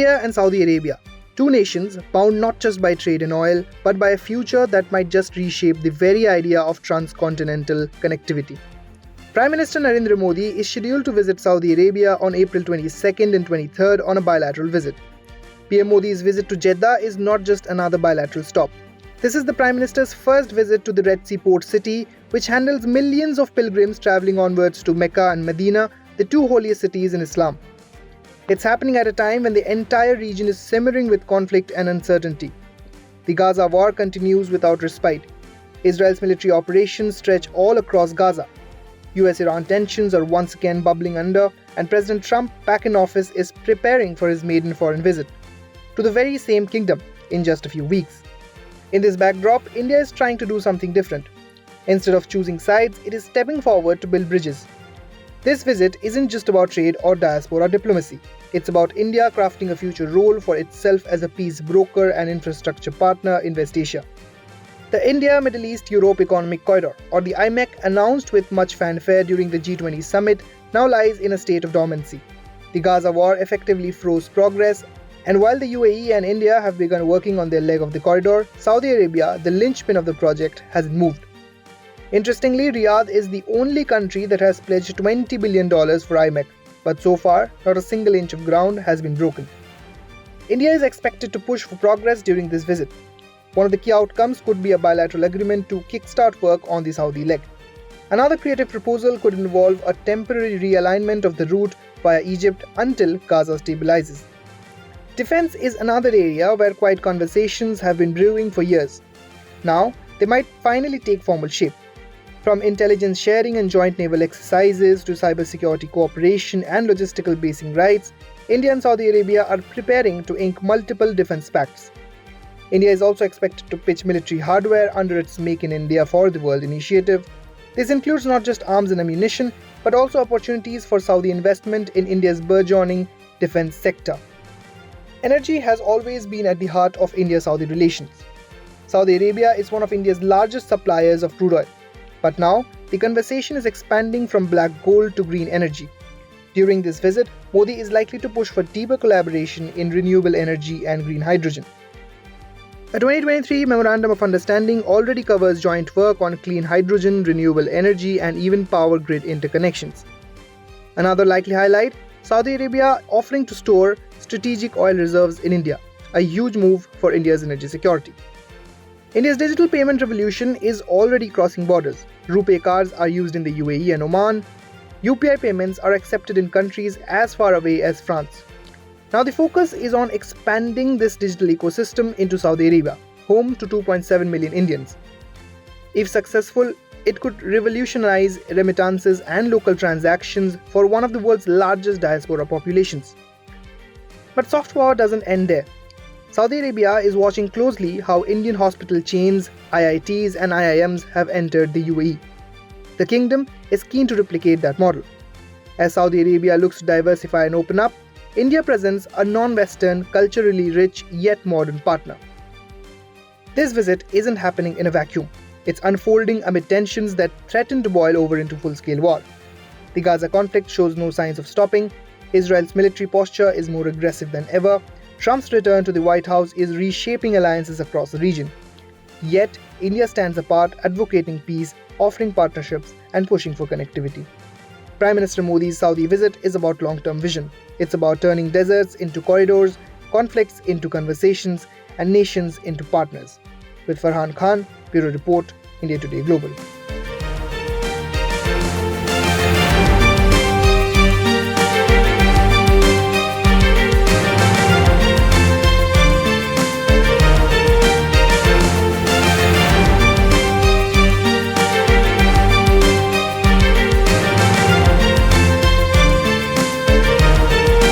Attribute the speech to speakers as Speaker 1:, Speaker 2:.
Speaker 1: India and Saudi Arabia, two nations bound not just by trade and oil, but by a future that might just reshape the very idea of transcontinental connectivity. Prime Minister Narendra Modi is scheduled to visit Saudi Arabia on April 22nd and 23rd on a bilateral visit. PM Modi's visit to Jeddah is not just another bilateral stop. This is the Prime Minister's first visit to the Red Sea port city, which handles millions of pilgrims travelling onwards to Mecca and Medina, the two holiest cities in Islam. It's happening at a time when the entire region is simmering with conflict and uncertainty. The Gaza war continues without respite. Israel's military operations stretch all across Gaza. US-Iran tensions are once again bubbling under, and President Trump, back in office, is preparing for his maiden foreign visit to the very same kingdom in just a few weeks. In this backdrop, India is trying to do something different. Instead of choosing sides, it is stepping forward to build bridges. This visit isn't just about trade or diaspora diplomacy. It's about India crafting a future role for itself as a peace broker and infrastructure partner in West Asia. The India-Middle East-Europe Economic Corridor, or the IMEC, announced with much fanfare during the G20 Summit, now lies in a state of dormancy. The Gaza war effectively froze progress, and while the UAE and India have begun working on their leg of the corridor, Saudi Arabia, the linchpin of the project, hasn't moved. Interestingly, Riyadh is the only country that has pledged $20 billion for IMEC, but so far, not a single inch of ground has been broken. India is expected to push for progress during this visit. One of the key outcomes could be a bilateral agreement to kickstart work on the Saudi leg. Another creative proposal could involve a temporary realignment of the route via Egypt until Gaza stabilizes. Defense is another area where quiet conversations have been brewing for years. Now, they might finally take formal shape. From intelligence sharing and joint naval exercises to cybersecurity cooperation and logistical basing rights, India and Saudi Arabia are preparing to ink multiple defense pacts. India is also expected to pitch military hardware under its Make in India for the World initiative. This includes not just arms and ammunition, but also opportunities for Saudi investment in India's burgeoning defense sector. Energy has always been at the heart of India-Saudi relations. Saudi Arabia is one of India's largest suppliers of crude oil. But now, the conversation is expanding from black gold to green energy. During this visit, Modi is likely to push for deeper collaboration in renewable energy and green hydrogen. A 2023 Memorandum of Understanding already covers joint work on clean hydrogen, renewable energy, and even power grid interconnections. Another likely highlight, Saudi Arabia offering to store strategic oil reserves in India, a huge move for India's energy security. India's digital payment revolution is already crossing borders. RuPay cards are used in the UAE and Oman. UPI payments are accepted in countries as far away as France. Now the focus is on expanding this digital ecosystem into Saudi Arabia, home to 2.7 million Indians. If successful, it could revolutionize remittances and local transactions for one of the world's largest diaspora populations. But soft power doesn't end there. Saudi Arabia is watching closely how Indian hospital chains, IITs and IIMs have entered the UAE. The kingdom is keen to replicate that model. As Saudi Arabia looks to diversify and open up, India presents a non-Western, culturally rich yet modern partner. This visit isn't happening in a vacuum. It's unfolding amid tensions that threaten to boil over into full-scale war. The Gaza conflict shows no signs of stopping. Israel's military posture is more aggressive than ever. Trump's return to the White House is reshaping alliances across the region. Yet, India stands apart, advocating peace, offering partnerships, and pushing for connectivity. Prime Minister Modi's Saudi visit is about long-term vision. It's about turning deserts into corridors, conflicts into conversations, and nations into partners. With Farhan Khan, Bureau Report, India Today Global.